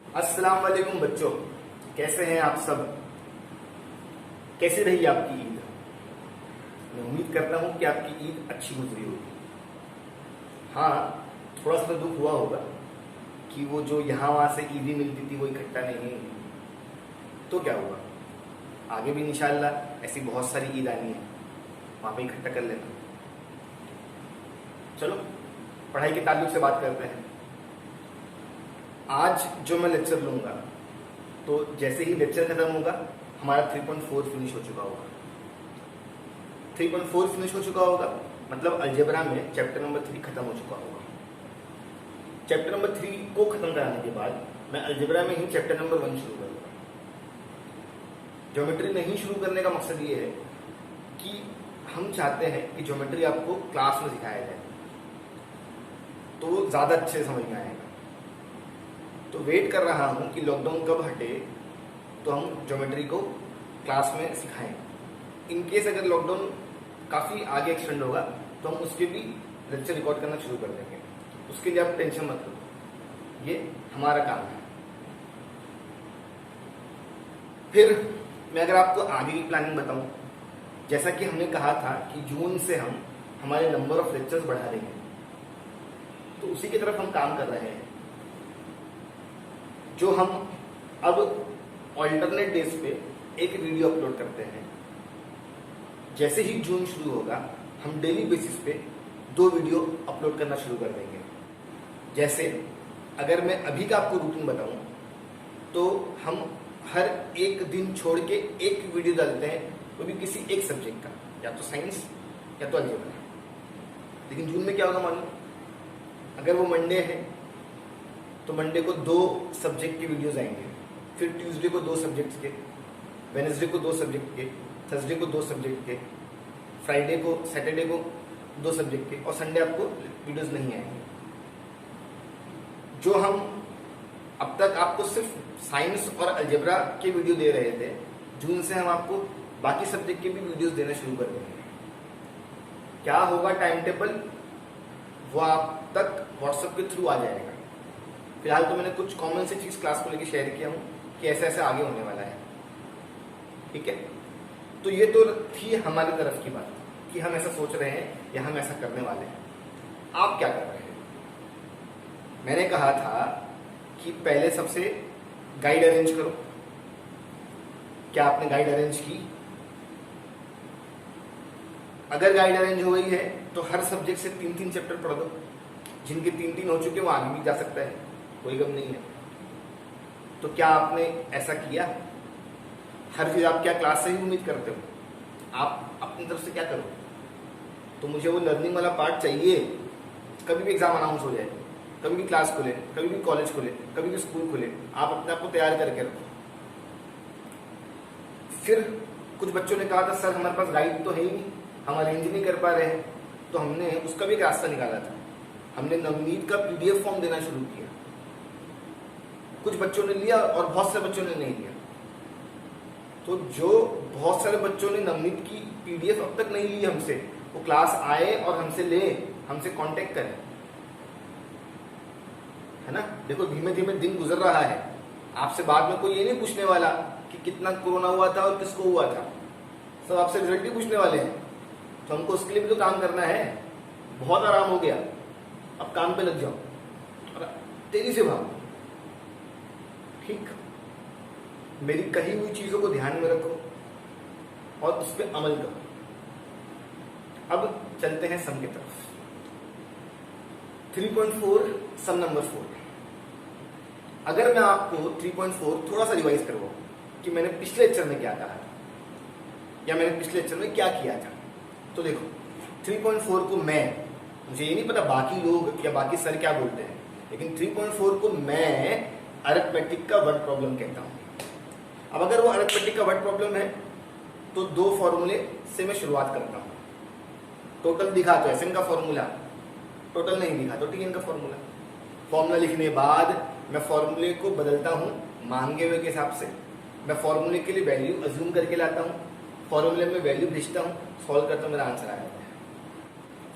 अस्सलाम वालेकुम बच्चों, कैसे हैं आप सब। कैसी रही आपकी ईद। मैं उम्मीद करता हूं कि आपकी ईद अच्छी गुजरी होगी। हाँ, थोड़ा सा दुख हुआ होगा कि वो जो यहाँ वहाँ से ईदी मिलती थी वो इकट्ठा नहीं हुई। तो क्या हुआ, आगे भी इंशाल्लाह ऐसी बहुत सारी ईद आनी है, वहाँ पे इकट्ठा कर लेना। चलो पढ़ाई के ताल्लुक से बात करते हैं। आज जो मैं लेक्चर लूंगा, तो जैसे ही लेक्चर खत्म होगा हमारा 3.4 फिनिश हो चुका होगा। 3.4 फिनिश हो चुका होगा मतलब अलजेब्रा में चैप्टर नंबर 3 खत्म हो चुका होगा। चैप्टर नंबर 3 को खत्म कराने के बाद मैं अलजेब्रा में ही चैप्टर नंबर 1 शुरू करूंगा। ज्योमेट्री नहीं शुरू करने का मकसद ये है कि हम चाहते हैं कि ज्योमेट्री आपको क्लास में सिखाया जाए, तो वो ज्यादा अच्छे समझ में आएगा। तो वेट कर रहा हूं कि लॉकडाउन कब हटे तो हम ज्योमेट्री को क्लास में सिखाएं। इन केस अगर लॉकडाउन काफी आगे एक्सटेंड होगा तो हम उसके भी लेक्चर रिकॉर्ड करना शुरू कर देंगे। उसके लिए आप टेंशन मत लो, ये हमारा काम है। फिर मैं अगर आपको आगे की प्लानिंग बताऊं, जैसा कि हमने कहा था कि जून से हम हमारे नंबर ऑफ लेक्चर्स बढ़ा देंगे, तो उसी की तरफ हम काम कर रहे हैं। जो हम अब ऑल्टरनेट डेज पे एक वीडियो अपलोड करते हैं, जैसे ही जून शुरू होगा हम डेली बेसिस पे 2 वीडियो अपलोड करना शुरू कर देंगे। जैसे अगर मैं अभी का आपको रूटीन बताऊं तो हम हर एक दिन छोड़ के एक वीडियो डालते हैं, वो भी किसी एक सब्जेक्ट का, या तो साइंस या तो अलजेब्रा। लेकिन जून में क्या होगा मालूम, अगर वो मंडे है तो मंडे को 2 सब्जेक्ट के वीडियोस आएंगे, फिर ट्यूसडे को 2 सब्जेक्ट्स के, वेडनेसडे को 2 सब्जेक्ट के, थर्सडे को 2 सब्जेक्ट के, फ्राइडे को सैटरडे को 2 सब्जेक्ट के, और संडे आपको वीडियोस नहीं आएंगे। जो हम अब तक आपको सिर्फ साइंस और अलजेब्रा के वीडियो दे रहे थे, जून से हम आपको बाकी सब्जेक्ट के भी वीडियोस देना शुरू कर देंगे। क्या होगा टाइम टेबल, वो आप तक व्हाट्सएप के थ्रू आ जाएगा। फिलहाल तो मैंने कुछ कॉमन से चीज क्लास को लेकर शेयर किया हूं कि ऐसे ऐसे आगे होने वाला है, ठीक है। तो ये तो थी हमारी तरफ की बात कि हम ऐसा सोच रहे हैं या हम ऐसा करने वाले हैं। आप क्या कर रहे हैं। मैंने कहा था कि पहले सबसे गाइड अरेंज करो। क्या आपने गाइड अरेंज की? अगर गाइड अरेंज हो गई है तो हर सब्जेक्ट से 3-3 चैप्टर पढ़ दो। जिनके 3-3 हो चुके वो आगे भी जा सकता है, कोई गम नहीं है। तो क्या आपने ऐसा किया? हर चीज आप क्या क्लास से ही उम्मीद करते हो? आप अपनी तरफ से क्या करो? तो मुझे वो लर्निंग वाला पार्ट चाहिए। कभी भी एग्जाम अनाउंस हो जाए, कभी भी क्लास खुले, कभी भी कॉलेज खुले, कभी भी स्कूल खुले, आप अपने आप को तैयार करके रखो। फिर कुछ बच्चों ने कहा था सर हमारे पास गाइड तो है ही नहीं, हम अरेंज नहीं कर पा रहे हैं। तो हमने उसका भी एक रास्ता निकाला था। हमने नवनीत का PDF फॉर्म देना शुरू किया। कुछ बच्चों ने लिया और बहुत सारे बच्चों ने नहीं लिया। तो जो बहुत सारे बच्चों ने नवनीत की PDF अब तक नहीं ली हमसे, वो क्लास आए और हमसे ले, हमसे कांटेक्ट करें, है ना। देखो धीमे धीमे दिन गुजर रहा है। आपसे बाद में कोई ये नहीं पूछने वाला कि कितना कोरोना हुआ था और किसको हुआ था, सब आपसे रिजल्ट ही पूछने वाले हैं। तो हमको उसके लिए भी तो काम करना है। बहुत आराम हो गया, अब काम पे लग जाओ और तेजी से भागो, ठीक। मेरी कही हुई चीजों को ध्यान में रखो और उस पर अमल करो। अब चलते हैं सम की तरफ। 3.4 सम नंबर 4। अगर मैं आपको 3.4 थोड़ा सा रिवाइज करवाऊं कि मैंने पिछले लेक्चर में क्या कहा था या मैंने पिछले लेक्चर में क्या किया था, तो देखो 3.4 को मुझे ये नहीं पता बाकी लोग या बाकी सर क्या बोलते हैं, लेकिन 3.4 को मैं अरिथमेटिक का वर्ड प्रॉब्लम कहता हूं। अब अगर वो अरिथमेटिक का वर्ड प्रॉब्लम है तो 2 फॉर्मूले से मैं शुरुआत करता हूं। टोटल दिखा तो SN का फॉर्मूला, टोटल नहीं दिखा तो TN का फॉर्मूला। फॉर्मूला लिखने बाद मैं फॉर्मूले को बदलता हूं मांगे हुए के हिसाब से। मैं फॉर्मूले के लिए वैल्यू अज्यूम करके लाता हूं, फॉर्मूले में वैल्यू भेजता हूं, सॉल्व करता हूं, मेरा आंसर आ जाता है।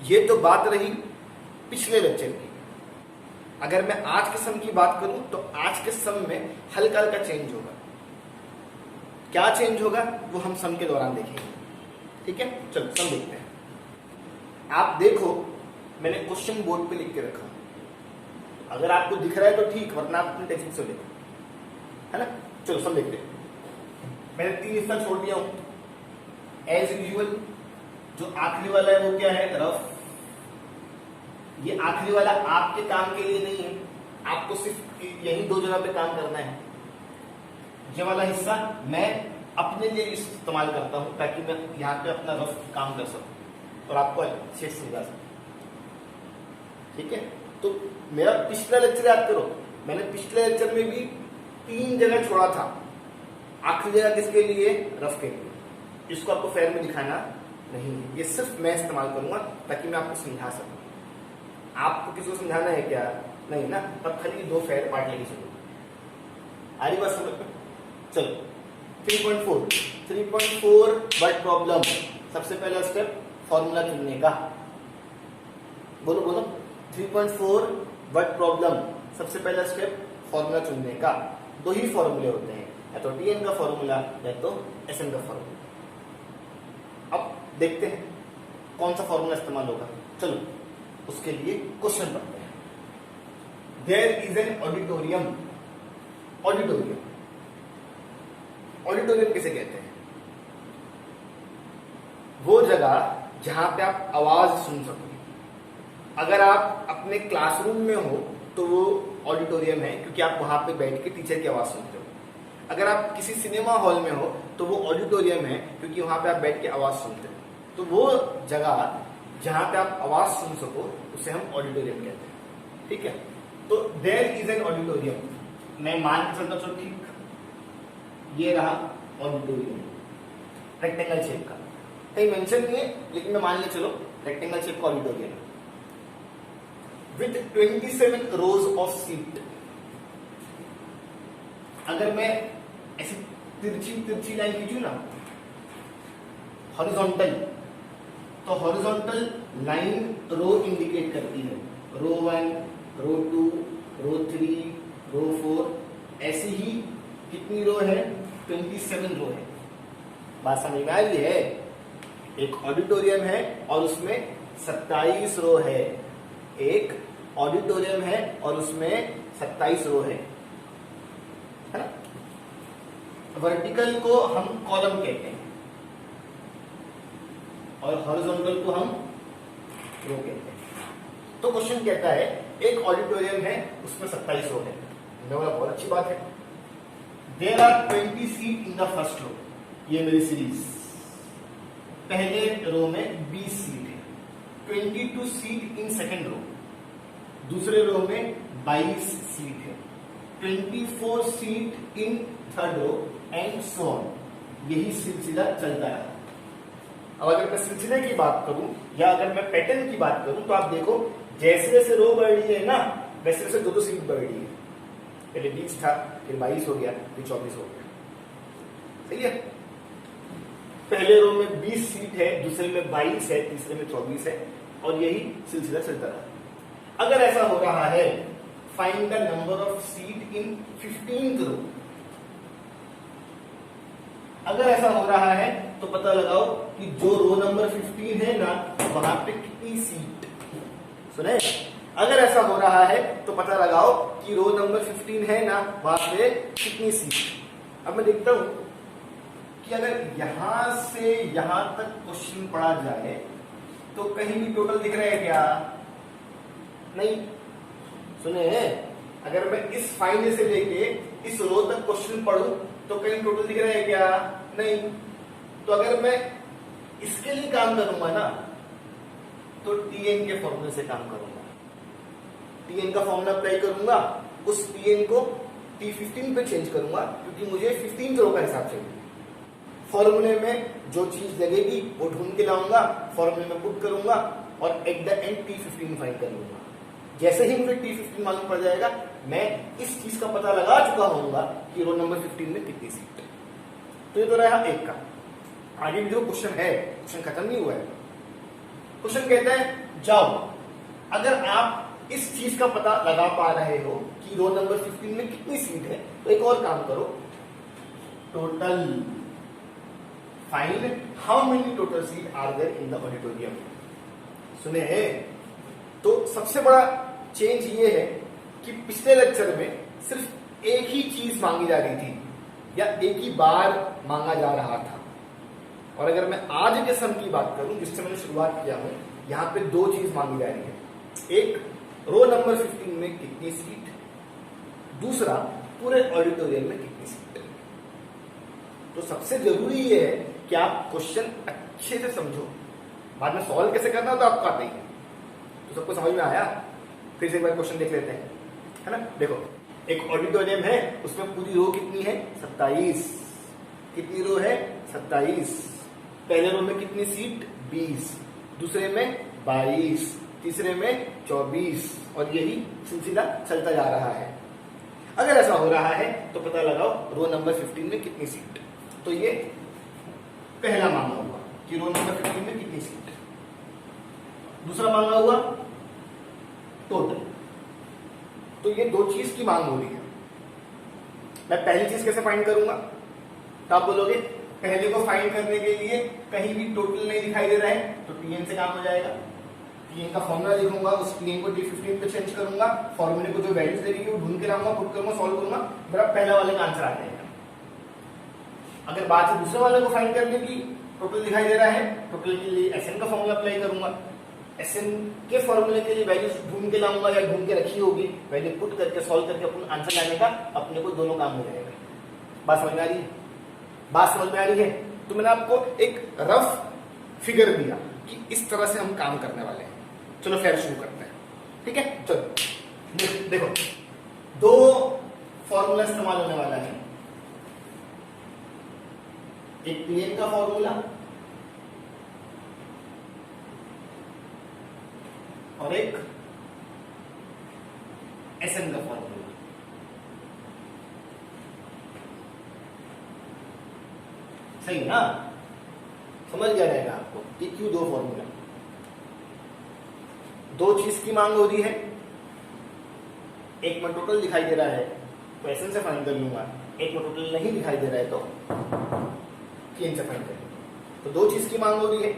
ये तो बात रही पिछले लेक्चर की। अगर मैं आज के सम की बात करूं तो आज के सम में हल्का हल्का चेंज होगा। क्या चेंज होगा वो हम सम के दौरान देखेंगे। ठीक है, चलो सम देखते हैं। आप देखो मैंने क्वेश्चन बोर्ड पे लिख के रखा, अगर आपको दिख रहा है तो ठीक, वरना आप अपने टेक्स्ट से देखो, है ना। चलो सम देखते हैं। मैंने 3 हिस्सा छोड़ दिया हूं। एज यूजुअल जो आखिरी वाला है वो क्या है, रफ। ये आखिरी वाला आपके काम के लिए नहीं है, आपको सिर्फ यही 2 जगह पे काम करना है। ये वाला हिस्सा मैं अपने लिए इस्तेमाल करता हूं ताकि मैं यहाँ पे अपना रफ काम कर सकूं और आपको अच्छे से समझा सकूं। ठीक है, तो मेरा पिछला लेक्चर याद करो, मैंने पिछले लेक्चर में भी 3 जगह छोड़ा था। आखिरी जगह किसके लिए, रफ के लिए। इसको आपको फेयर में दिखाना नहीं है, ये सिर्फ मैं इस्तेमाल करूंगा ताकि मैं आपको समझा सकूं। आपको किसी को समझाना है क्या, नहीं ना, तब खाली 2 फेयर पार्ट लेके चलो। आ रही बात समझ में। चलो 3.4 वर्ड प्रॉब्लम। सबसे पहला स्टेप फॉर्मूला चुनने का। बोलो बोलो 3.4 वर्ड प्रॉब्लम। सबसे पहला स्टेप फॉर्मूला चुनने का। 2 ही फॉर्मूले होते हैं, या तो टीएन का फॉर्मूला या तो एसएन का फॉर्मूला। अब देखते हैं कौन सा फॉर्मूला इस्तेमाल होगा। चलो उसके लिए क्वेश्चन पढ़ते हैं। There is an auditorium. Auditorium auditorium किसे कहते हैं, वो जगह जहां पे आप आवाज सुन सको। अगर आप अपने क्लासरूम में हो तो वो ऑडिटोरियम है, क्योंकि आप वहां पे बैठ के टीचर की आवाज सुनते हो। अगर आप किसी सिनेमा हॉल में हो तो वो ऑडिटोरियम है, क्योंकि वहां पे आप बैठ के आवाज सुनते हो। तो वो जगह जहां पे आप आवाज सुन सको उसे हम ऑडिटोरियम कहते हैं। ठीक है, तो देयर इज एन ऑडिटोरियम। मैं मान के चलता चलो, ठीक, ये रहा ऑडिटोरियम, रेक्टेंगल शेप का। कहीं मेंशन नहीं है लेकिन मैं मान ले चलो रेक्टेंगल शेप का auditorium with 27 rose of seat. अगर मैं ऐसी तिरछी लाइन खींचू ना हॉरिजॉन्टल, तो हॉरिजॉन्टल लाइन रो इंडिकेट करती है। रो 1, रो 2, रो 3, रो 4, ऐसी ही कितनी रो है, 27 रो है। बात समझ में आ रही है। एक ऑडिटोरियम है और उसमें 27 रो है। एक ऑडिटोरियम है और उसमें 27 रो है ना। वर्टिकल को हम कॉलम कहते हैं और हॉरिजॉन्टल को हम रो कहते हैं। तो क्वेश्चन कहता है एक ऑडिटोरियम है उसमें 27 रो है। बहुत अच्छी बात है। There are 20 seat in the first row. ये मेरी सीरीज, पहले रो में 20 सीट है। 22 सीट इन सेकेंड रो, दूसरे रो में 22 सीट है। 24 seat in third row and so on. यही सिलसिला चलता है। अब अगर मैं सिलसिले की बात करूं या अगर मैं पैटर्न की बात करूं तो आप देखो जैसे जैसे रो बढ़ रही है ना वैसे वैसे 2-2 सीट बढ़ रही है। पहले 20 था, फिर 22 हो गया, फिर 24 हो गया। सही है। पहले रो में 20 सीट है, दूसरे में 22 है, तीसरे में 24 है और यही सिलसिला चलता रहा। अगर ऐसा हो रहा है find the number of seat in 15th रो। अगर ऐसा हो रहा है तो पता लगाओ कि जो रो नंबर 15 है ना वहां पे कितनी सीट। सुने, अगर ऐसा हो रहा है तो पता लगाओ कि रो नंबर 15 है ना वहां पे कितनी सीट। अब मैं देखता हूं कि अगर यहां से यहां तक क्वेश्चन पढ़ा जाए तो कहीं भी टोटल दिख रहा है क्या? नहीं। सुने, अगर मैं इस फाइंड से लेके इस रो तक क्वेश्चन पढ़ूं तो कहीं टोटल दिख रहा है क्या? नहीं। तो अगर मैं इसके लिए काम करूंगा ना तो टीएन के फॉर्मूले से काम करूंगा। टीएन का फॉर्मूला अप्लाई करूंगा, उस टीएन को T15 पे चेंज करूंगा क्योंकि मुझे 15 रो का हिसाब चाहिए। फॉर्मूले में जो चीज लगेगी वो ढूंढ के लाऊंगा, फॉर्मूले में पुट करूंगा और at the end T15 find कर लूंगा। जैसे ही मुझे T15 मालूम पड़ जाएगा मैं इस चीज का पता लगा चुका होऊंगा कि रो नंबर 15 में कितनी सीट है। तो ये तो रहा एक का। आगे भी जो क्वेश्चन है, क्वेश्चन खत्म नहीं हुआ है। क्वेश्चन कहता है जाओ, अगर आप इस चीज का पता लगा पा रहे हो कि रो नंबर 15 में कितनी सीट है, तो एक और काम करो, total find how many total seat are there in the auditorium. सुने हैं? तो सबसे बड़ा चेंज ये है कि पिछले लेक्चर में सिर्फ एक ही चीज मांगी जा रही थी या एक ही बार मांगा जा रहा था, और अगर मैं आज के सम की बात करूं जिससे मैंने शुरुआत किया हूं, यहां पे दो चीज मांगी जा रही है। एक रो नंबर 15 में कितनी सीट, दूसरा पूरे ऑडिटोरियम में कितनी सीट। तो सबसे जरूरी ये है कि आप क्वेश्चन अच्छे से समझो, बाद में सॉल्व कैसे करना तो आपको आता ही है। तो सबको समझ में आया? फिर से एक बार क्वेश्चन देख लेते हैं, है ना। देखो, एक ऑडिटोरियम है, उसमें पूरी रो कितनी है? 27। कितनी रो है? 27। पहले रो में कितनी सीट? 20, दूसरे में 22, तीसरे में 24, और यही सिलसिला चलता जा रहा है। अगर ऐसा हो रहा है तो पता लगाओ रो नंबर 15 में कितनी सीट। तो ये पहला मांगा हुआ कि रो नंबर 15 में कितनी सीट। दूसरा मांगा हुआ टोटल। तो ये दो चीज की मांग हो रही है। मैं पहली चीज कैसे फाइंड करूंगा? तो आप बोलोगे पहले को फाइंड करने के लिए कहीं भी टोटल नहीं दिखाई दे रहा है तो टीएन से काम हो जाएगा। टीएन का फॉर्मूला लिखूंगा, उस टीएन को D15 पे चेंज करूंगा, फॉर्मूले को जो वैल्यूज देगी वो ढूंढ के लाऊंगा, पुट करूंगा, सॉल्व करूंगा, मेरा पहला वाले का आंसर आ जाएगा। अगर बात है दूसरे वाले को फाइंड करने की, टोटल दिखाई दे रहा है, टोटल के लिए एसएन का फॉर्मूला अप्लाई करूंगा, एसएन के फॉर्मूले के लिए वैल्यूज ढूंढ के लाऊंगा या ढूंढ के रखी होगी, वैल्यू पुट करके सॉल्व करके अपना आंसर लाने का अपने को दोनों काम हो जाएगा। बात समझ में आ रही है? बात समझ में आ रही है? तो मैंने आपको एक रफ फिगर दिया कि इस तरह से हम काम करने वाले हैं। चलो फिर शुरू करते हैं, ठीक है। चलो देखो, दो फॉर्मूला इस्तेमाल होने वाला है, एक टीएन का फॉर्मूला और एक एसएन का फॉर्मूला। सही है ना? समझ गया रहेगा आपको कि क्यों दो फॉर्मूला। दो चीज की मांग हो रही है, एक में टोटल दिखाई दे रहा है तो एसएन से फाइंड कर लूंगा, एक में टोटल नहीं दिखाई दे रहा है तो टीएन से फाइंड कर लूंगा। तो दो चीज की मांग हो रही है,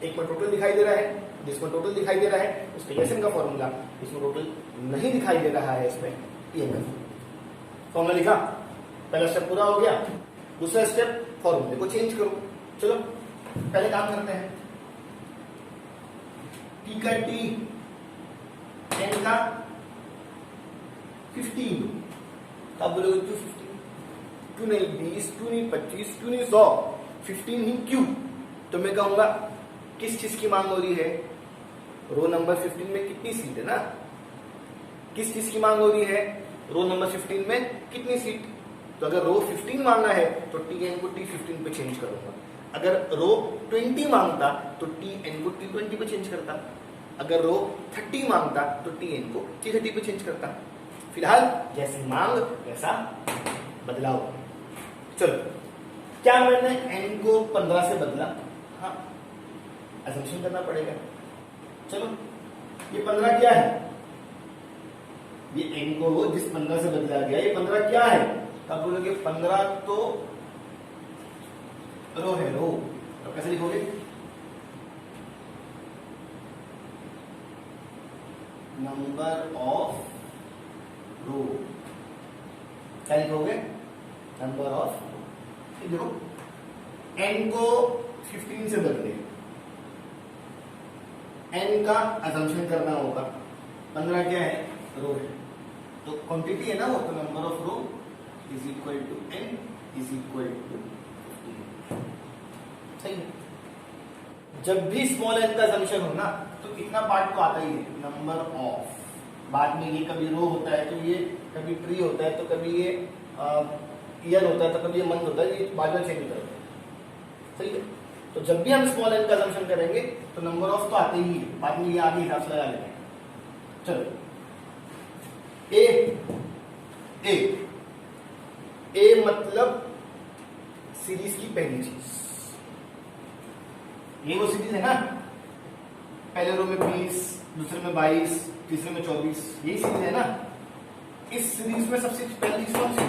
एक में टोटल दिखाई दे रहा है, जिसमें टोटल दिखाई दे रहा है उसके एसएन का फॉर्मूला, जिसमें टोटल नहीं दिखाई दे रहा है इसमें टीएन का फॉर्मूला लिखा। पहला स्टेप पूरा हो गया। दूसरा स्टेप, फॉर्मूले को चेंज करो। चलो पहले काम करते हैं। टी का टी, एन का 15। अब बोलोगे क्यों 15? क्यों नहीं 20, क्यों नहीं 25, क्यों नहीं 100? 15 ही क्यों? तो मैं कहूंगा किस चीज की मांग हो रही है? रो नंबर 15 में कितनी सीट है ना। किस चीज की मांग हो रही है? रो नंबर 15 में कितनी सीट। तो अगर रो 15 मांगा है तो टीएन को T15 पे चेंज करूंगा। अगर रो 20 मांगता तो टीएन को T20 पे चेंज करता। अगर रो 30 मांगता तो टीएन को T30 पे चेंज करता। फिलहाल जैसी मांग वैसा बदलाव। चलो, क्या मैंने एन को 15 से बदला? हाँ, असम्पशन करना पड़ेगा। चलो, ये 15 क्या है? ये एन को जिस 15 से बदला गया, ये 15 क्या है? अब बोलोगे 15 तो रो है, रो। तो कैसे लिखोगे? नंबर ऑफ रो। क्या लिखोगे? नंबर ऑफ रो। देखो, एन को 15 से बदले, एन का असम्पशन करना होगा। 15 क्या है? रो है। तो क्वांटिटी है ना वो, तो number of row is equal to N is equal to 15। सही है। जब भी स्मॉल एन का असम्पशन हो ना तो इतना पार्ट तो आता ही है, नंबर ऑफ। बाद में ये कभी रो होता है तो ये कभी ट्री होता है तो कभी ये ईयर होता है तो कभी ये मंथ होता है, ये बाद में चेंज होता है। सही है। तो जब भी हम स्मॉल एन का असम्पशन करेंगे तो नंबर ऑफ तो आते ही है, बाद में ये आगे हिसाब से लगा लेंगे। चलो, ए मतलब सीरीज की पहली चीज। ये वो सीरीज है ना, पहले रो में 20, दूसरे में 22, तीसरे में 24, यही सीरीज है ना। इस सीरीज में सबसे पहली चीज कौन सी?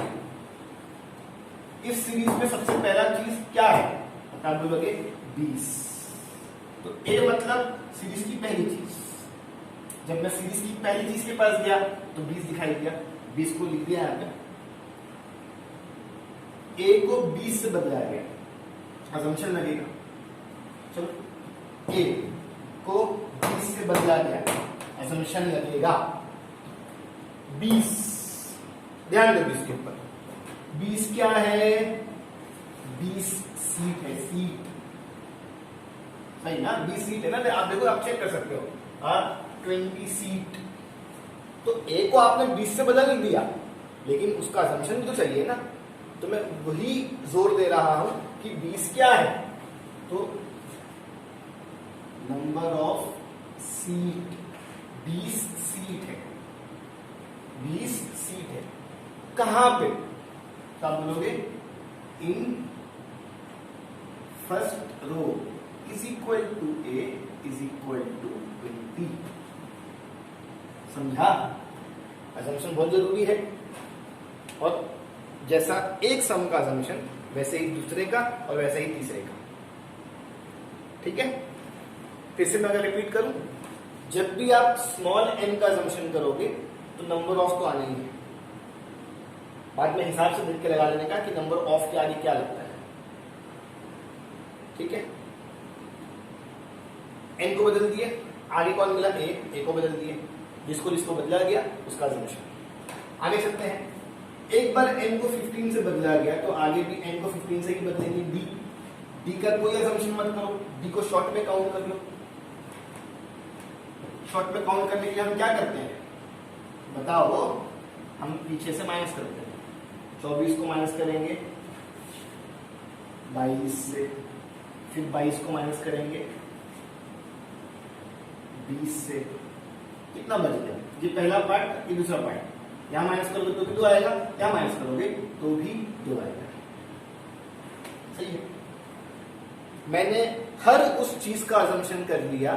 इस सीरीज में सबसे पहला चीज क्या है? बता बोलोगे 20। तो ए मतलब सीरीज की पहली चीज। जब मैं सीरीज की पहली चीज के पास गया तो 20 दिखाई दिया, 20 को लिख दिया यहां पे। ए को 20 से बदला गया, असम्पशन लगेगा। चलो, ए को 20 से बदला गया, असम्पशन लगेगा 20। ध्यान दो 20 के ऊपर। 20 क्या है? 20 सीट है, सीट। सही ना, 20 सीट है ना। आप देखो, आप चेक कर सकते हो। 20 सीट। तो ए को आपने 20 से बदल दिया, लेकिन उसका असम्पशन भी तो चाहिए ना। तो मैं वही जोर दे रहा हूं कि 20 क्या है? तो नंबर ऑफ सीट, 20 सीट है, 20 सीट है। कहां पे? तो आप बोलोगे in first row is equal to A is equal to 20। समझा? असम्पशन बहुत जरूरी है। और जैसा एक सम का असम्पशन, वैसे ही दूसरे का और वैसे ही तीसरे का। ठीक है, फिर से मैं अगर रिपीट करूं, जब भी आप स्मॉल n का असम्पशन करोगे तो नंबर ऑफ तो आने ही है। बाद में हिसाब से देख के लगा लेने का कि नंबर ऑफ के आगे क्या लगता है। ठीक है, n को बदल दिए, आगे कौन मिला? ए को बदल दिए, जिसको बदला गया उसका असम्पशन। आगे चलते हैं। एक बार n को 15 से बदला गया तो आगे भी n को 15 से ही बदलेंगे। डी का कोई असम्पशन मत करो, डी को शॉर्ट में काउंट कर लो। शॉर्ट में काउंट करने के लिए हम क्या करते हैं बताओ? हम पीछे से माइनस करते हैं। 24 को माइनस करेंगे 22 से, फिर 22 को माइनस करेंगे 20 से। कितना बच गया? ये पहला पार्ट, ये दूसरा पार्ट। यहां माइनस करोगे तो भी 2 आएगा, यहां माइनस करोगे तो भी 2 आएगा। सही है। मैंने हर उस चीज का असम्पशन कर लिया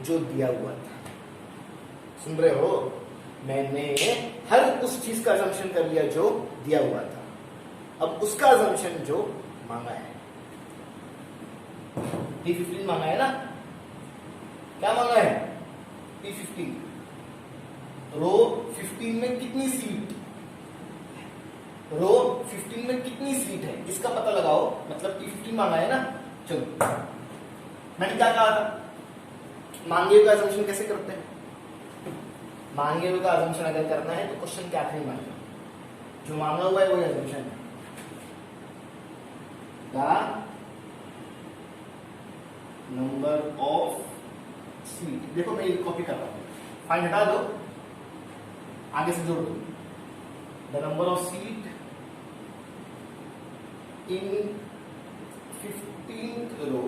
जो दिया हुआ था। सुन रहे हो? मैंने हर उस चीज का असम्पशन कर लिया जो दिया हुआ था। अब उसका असम्पशन जो मांगा है, P15 मांगा है ना। क्या मांगा है? P15। रो 15 में कितनी सीट? रो 15 में कितनी सीट है इसका पता लगाओ, मतलब P15 मांगा है ना। चलो, मैंने क्या कहा था? मांगे हुए का असम्पशन कैसे करते हैं? मांगे हुए का असम्पशन अगर करना है तो क्वेश्चन के आखिरी में जो मांगा हुआ है वही असम्पशन है। The number of seat. देखो मैं ये कॉपी कर रहा हूं, फाइंड हटा दो, आगे से जोड़ दो। The number of seat in 15th row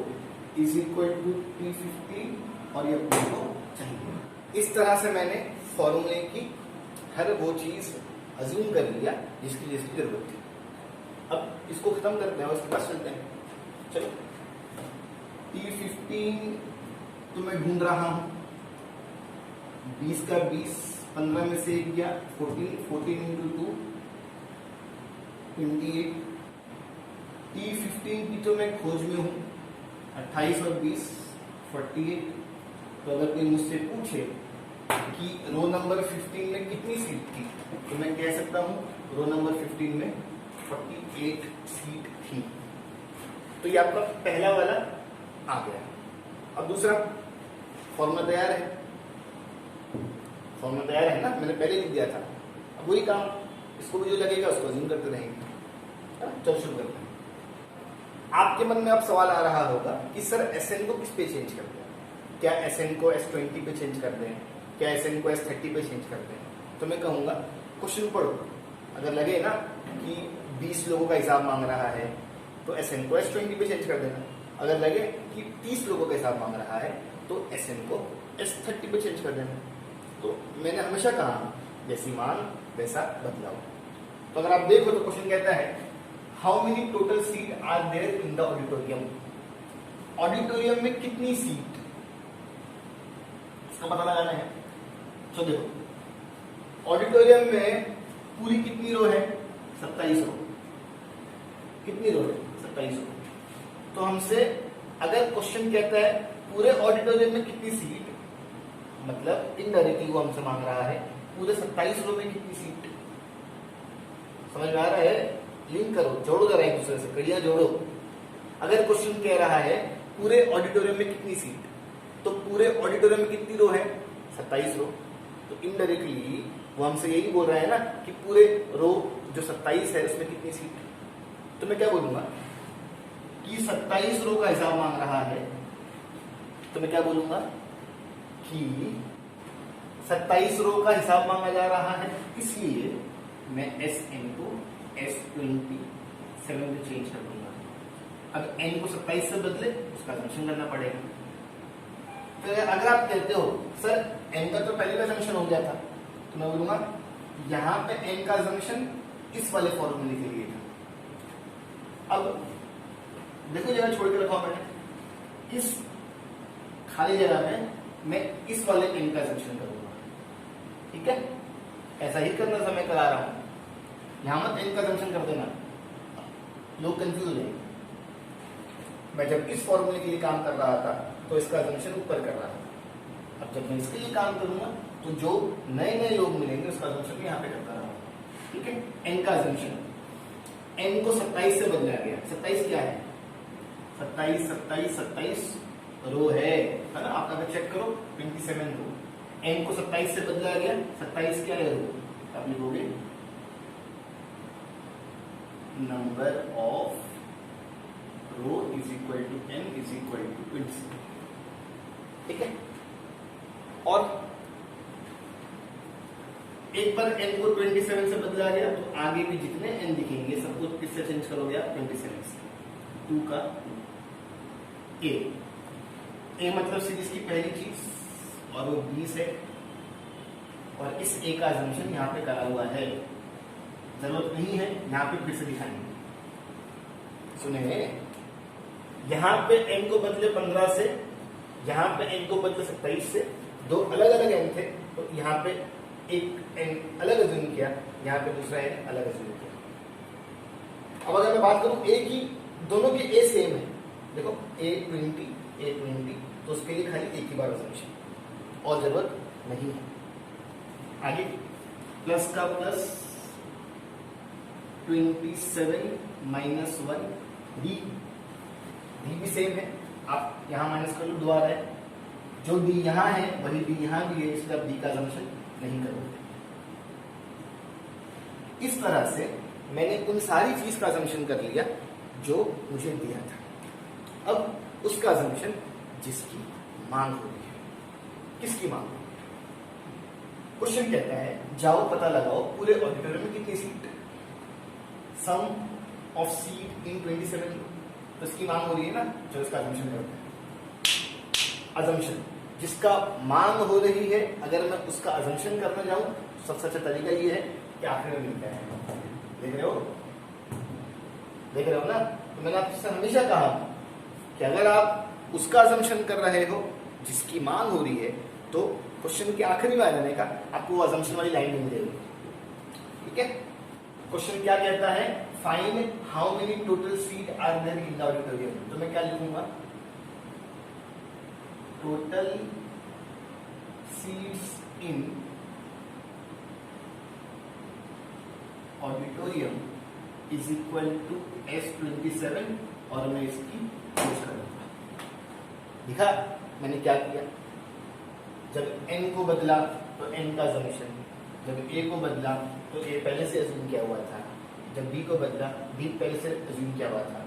is equal to P15 और ये अपने को चाहिए। इस तरह से मैंने फॉर्मूले की हर वो चीज अज्यूम कर लिया जिसकी जरूरत थी। अब इसको खत्म करते हैं और इसके पास चलते हैं। चलो, P15 तो मैं ढूंढ रहा हूं। 20 का 20, 15 में से 1 गया 14, 14 इंटू 2 28। P15 की तो मैं खोज में हूं, 28 और 20 48। तो अगर कोई मुझसे पूछे कि रो नंबर 15 में कितनी सीट थी तो मैं कह सकता हूं रो नंबर 15 में 48 सीट थी। तो ये आपका पहला वाला आ गया। अब दूसरा फॉर्मूला तैयार है। फॉर्मूला तैयार है ना, मैंने पहले लिख दिया था। अब वही काम, इसको भी जो लगेगा उसको अज्यूम करते रहेंगे। चलो शुरू करते हैं। आपके मन में अब सवाल आ रहा होगा कि सर SN को किस पे चेंज करते हैं? क्या SN को S20 पे चेंज करते हैं? क्या SN को S30 पे चेंज करते हैं? तो मैं कहूंगा क्वेश्चन पढ़ो। अगर लगे ना कि 20 लोगों का हिसाब मांग रहा है तो SN को S20 पे चेंज कर देना। अगर लगे कि 30 लोगों का हिसाब मांग रहा है तो SN को S30 पे चेंज कर देना। तो मैंने हमेशा कहा जैसी मांग वैसा बदलाव। तो अगर आप देखो तो क्वेश्चन कहता है how many total seat are there in the auditorium? Auditorium में कितनी सीट? इसका पता लगाना है। तो देखो ऑडिटोरियम में पूरी कितनी रो है? 27 रो। कितनी रो है? 27 रो। तो हमसे अगर क्वेश्चन कहता है पूरे ऑडिटोरियम में कितनी सीट, मतलब इनडायरेक्टली वो हमसे मांग रहा है पूरे 27 रो में कितनी सीट। समझ में आ रहा है? लिंक करो, जोड़ो जरा एक दूसरे से, कड़ियां जोड़ो। अगर क्वेश्चन कह रहा है पूरे ऑडिटोरियम में कितनी सीट, तो पूरे ऑडिटोरियम में कितनी रो है? 27 रो। तो इनडायरेक्टली वो हमसे यही बोल रहा है ना कि पूरे रो जो 27 है उसमें कितनी सीट। तो मैं क्या बोलूंगा कि 27 रो का हिसाब मांग रहा है, तो मैं क्या बोलूंगा कि 27 रो का हिसाब मांगा जा रहा है, इसलिए मैं Sn को S27 में चेंज कर दूंगा। अब n को 27 से बदले उसका असम्पशन करना पड़ेगा। तो अगर आप कहते हो सर n का तो पहले का असम्पशन हो गया था, तो मैं बोलूंगा यहां पे n का असम्पशन इस वाले फॉर्मूले के लिए था। अब देखो जगह छोड़ के रखा मैंने, इस खाली जगह में मैं इस वाले n का असम्पशन करूंगा। ठीक है, ऐसा ही करना था, मैं करा रहा हूं। यहां मत n का असम्पशन कर देना, लोग कंफ्यूज हैं। मैं जब इस फॉर्मूले के लिए काम कर रहा था तो इसका असम्पशन ऊपर कर रहा था। अब जब मैं इसके लिए काम करूंगा तो जो नए नए लोग मिलेंगे उसका असम्पशन भी यहाँ पे करता रहा। ठीक है, n का असम्पशन, n को 27 से बदला गया। 27 क्या है? 27 रो है ना? आप अगर चेक करो 27 रो, n को 27 से बदला गया। 27 क्या है? रो। आप लिखोगे number of row is equal to n is equal to 27। ठीक है, और एक बार n को 27 से बदला गया तो आगे भी जितने n दिखेंगे सबको किससे चेंज करोगे आप? 27 से। 2 का a मतलब सीरीज की पहली चीज, और वो 20 है, और इस a का असम्पशन यहाँ पे करा हुआ है, जरूरत नहीं है यहाँ पे फिर से दिखाएंगे। सुने, यहाँ पे n को बदले 15 से, यहाँ पे n को बदले 27 से, दो अलग अलग n थे, तो यहाँ पे एक n अलग अज्यूम किया, यहाँ पे दूसरा n अलग अज्यूम किया। अब अगर मैं बात करूं a की, दोनों की a सेम है, देखो a20 तो उसके लिए खाली एक ही बार असम्पशन और जरूरत नहीं है। आगे प्लस का प्लस 27 माइनस 1 d भी सेम है, आप यहां माइनस कर लो, दोबारा है। जो d यहां है वही d यहां भी है, इसलिए आप d का असम्पशन नहीं करोगे। इस तरह से मैंने उन सारी चीज का असम्पशन कर लिया जो मुझे दिया था। अब उसका असम्पशन जिसकी मांग हो रही है। किसकी मांग हो रही है? क्वेश्चन कहता है जाओ पता लगाओ पूरे ऑडिटोरियम में कितनी सीट, सम ऑफ सीट इन 27। तो इसकी मांग हो रही है ना, जो इसका असम्पशन करते हैं। असम्पशन जिसका मांग हो रही है, अगर मैं उसका असम्पशन करने जाऊं तो सबसे अच्छा तरीका ये है कि आखिर में मिलता है। देख रहे हो ना? तो मैंने आपसे हमेशा कहा कि अगर आप उसका असम्पशन कर रहे हो जिसकी मांग हो रही है, तो क्वेश्चन के आखिरी में आ जाने का आपको वो असम्पशन वाली लाइन नहीं मिलेगी। ठीक है, क्वेश्चन क्या कहता है? Find how many total seat are there in the auditorium. तो मैं क्या लिखूंगा? Total seats in auditorium is equal to S27, और मैं इसकी यूज करूंगा। दिखा मैंने क्या किया? जब n को बदला तो n का असम्पशन, जब a को बदला तो a पहले से अज्यूम किया हुआ था, जब b को बदला b पहले से अज्यूम किया हुआ था।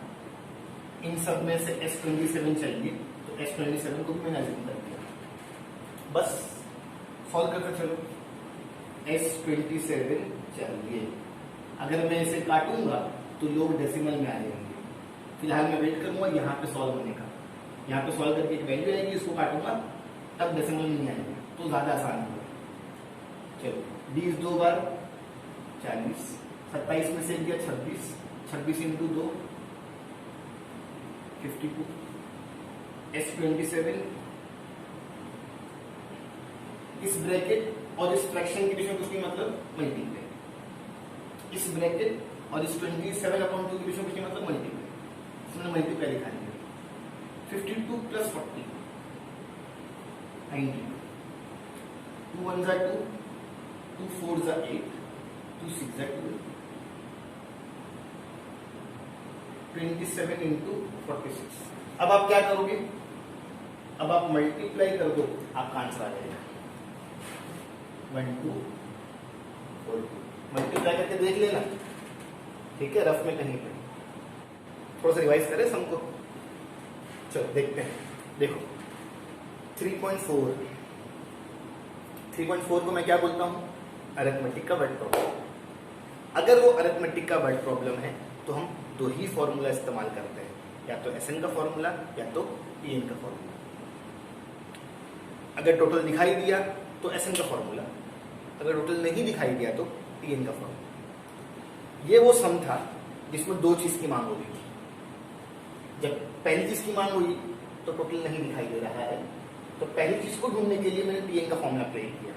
इन सब में से S27 चाहिए, तो S27 को भी मैंने अज्यूम कर दिया। बस सॉल्व करते चलो। S27 चाहिए, अगर मैं इसे काटूंगा तो लोग डेसिमल में आ जाएंगे। फिलहाल मैं वेट करूंगा यहाँ पे सॉल्व होने का। यहाँ पे सॉल्व करके एक वैल्यू आएगी, इसको काटूंगा तब डेसिमल में नहीं आएगा, तो ज्यादा आसान होगा। चलो 20 दो बार 40, 27 में से दिया 26, 26 इंटू 2 52। S27 इस ब्रैकेट और इस फ्रैक्शन के बीच में कुछ नहीं मतलब मल्टीप्लाई, इस ब्रैकेट और इस 27/2 के बीच में कुछ नहीं मतलब मल्टीप्लाई, इसमें मल्टीप्लाई लिखा है 52 + 40 92, 2 1 2, 2 4 8, 2 6 12, 27 × 46। अब आप क्या करोगे, अब आप मल्टीप्लाई कर दो, आपका आंसर आ जाएगा 1 2 4 2। मल्टीप्लाई करके देख लेना, ठीक है, रफ में कहीं पे थोड़ा सा रिवाइज करें सबको। चलो देखते हैं, देखो 3.4 को मैं क्या बोलता हूं, अरिथमेटिक का वर्ड प्रॉब्लम। अगर वो अरिथमेटिक का वर्ड प्रॉब्लम है तो हम दो ही फॉर्मूला इस्तेमाल करते हैं, या तो SN का फॉर्मूला या तो PN का फॉर्मूला। अगर टोटल दिखाई दिया तो SN का फॉर्मूला, अगर टोटल नहीं दिखाई दिया तो PN का फॉर्मूला। ये वो सम था जिसमें दो चीज की मांग हो रही थी। जब पहली चीज की मांग हुई तो टोटल नहीं दिखाई दे रहा है, तो पहली चीज को ढूंढने के लिए मैंने PN का फॉर्मूला अप्लाई किया,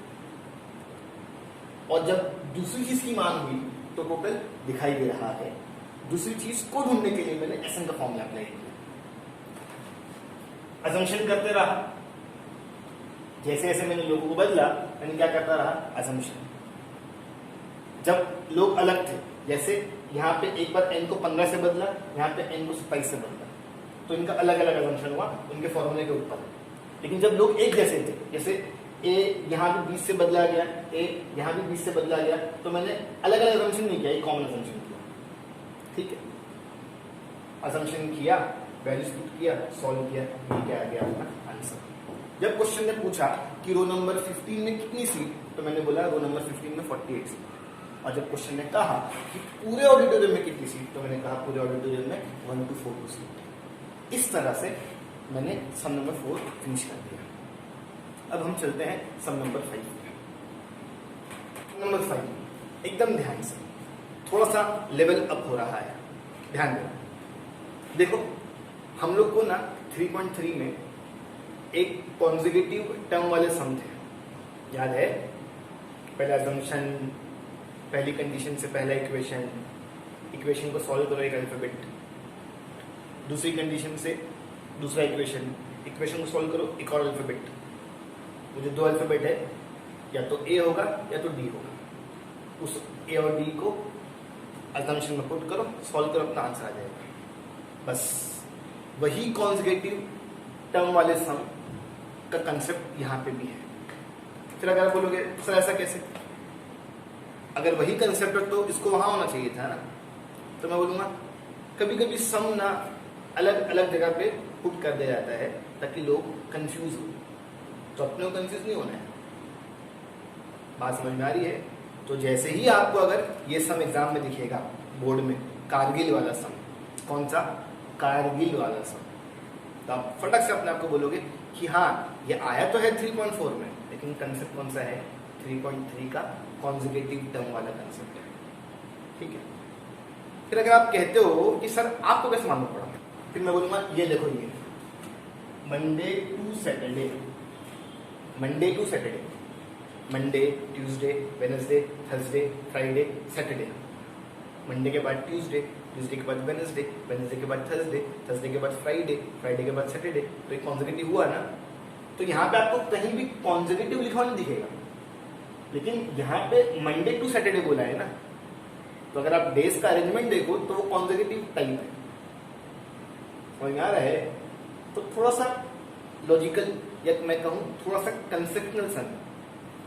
और जब दूसरी चीज की मांग हुई तो टोटल दिखाई दे रहा है, दूसरी चीज को ढूंढने के लिए मैंने SN का फॉर्मूला अप्लाई किया। अजम्पशन करते रहा, जैसे जैसे मैंने लोगों को बदला मैंने क्या करता रहा, अजम्पशन। जब लोग अलग थे, जैसे यहाँ पे एक बार n को 15 से बदला, यहाँ पे n को 27 से बदला, तो इनका अलग अलग अजम्पशन हुआ उनके फॉर्मूले के ऊपर। लेकिन जब लोग एक जैसे थे, जैसे a यहाँ भी 20 से बदला गया, a यहाँ भी 20 से बदला गया, तो मैंने अलग अलग अजम्पशन नहीं किया, एक कॉमन अजम्पशन किया, ठीक है। अजम्पशन किया, वैल्यूज पुट किया, सॉल्व किया, ये क्या आ गया अपना आंसर। जब क्वेश्चन ने पूछा कि रो नंबर 15 में कितनी सीट, तो मैंने बोला रो नंबर 15 में 48 सीट। और जब क्वेश्चन ने कहा कि पूरे ऑडिटोरियम में कितनी सीट, तो मैंने कहा पूरे ऑडिटोरियम में 1 to 4 सीट। इस तरह से मैंने सम नंबर 4 फिनिश कर दिया। अब हम चलते हैं सम नंबर 5 पे। नंबर 5 एकदम ध्यान से, थोड़ा सा लेवल अप हो रहा है, ध्यान देना। देखो हम लोग को ना 3.3 में एक कॉन्जिक्यूटिव टर्म वाले सम थे, याद है? पहला असम्पशन, पहली कंडीशन से पहला इक्वेशन को सॉल्व करो एक अल्फाबेट, दूसरी कंडीशन से दूसरा इक्वेशन को सॉल्व करो एक और अल्फाबेट। वो जो दो अल्फाबेट है, या तो ए होगा या तो डी होगा, उस ए और डी को असम्पशन में पुट करो, सॉल्व करो, अपना आंसर आ जाएगा। बस वही कॉन्जिक्यूटिव टर्म वाले सम का कंसेप्ट यहाँ पे भी है। फिर अगर बोलोगे सर ऐसा कैसे, अगर वही कंसेप्ट है तो इसको वहां होना चाहिए था ना, तो मैं बोलूंगा कभी कभी सम ना अलग अलग जगह पे पुट कर दिया जाता है ताकि लोग कंफ्यूज हो, तो अपने को कंफ्यूज नहीं होना है। बात समझ में आ रही है? तो जैसे ही आपको अगर ये सम एग्जाम में दिखेगा बोर्ड में, कारगिल वाला सम, कौन सा? कारगिल वाला सम, तो आप फटक से अपने आप को बोलोगे कि हाँ ये आया तो है 3.4 में, लेकिन कंसेप्ट कौन सा है? 3.3 का कॉन्जिक्यूटिव टर्म वाला कंसेप्ट है, ठीक है। फिर अगर आप कहते हो कि सर आपको कैसे मालूम पड़ा, फिर मैं बोलूंगा ये देखो, ये Monday to Saturday, Monday to Saturday, Monday, Tuesday, Wednesday, Thursday, Friday, Saturday. Monday के बाद ट्यूसडे, ट्यूसडे के बाद वेडनेसडे, वेडनेसडे के बाद थर्सडे, थर्सडे के बाद फ्राइडे, फ्राइडे के बाद सैटरडे। तो एक कॉन्जिक्यूटिव हुआ ना। तो यहाँ पे आपको कहीं भी कॉन्जिक्यूटिव लिखा नहीं दिखेगा, लेकिन यहाँ पे मंडे टू सैटरडे बोला है ना, तो अगर आप डेज का अरेंजमेंट देखो तो वो कॉन्जिक्यूटिव टाइप है। समझ में आ रहा है? तो थोड़ा सा लॉजिकल, या मैं कहूँ थोड़ा सा कंसेप्चुअल सन,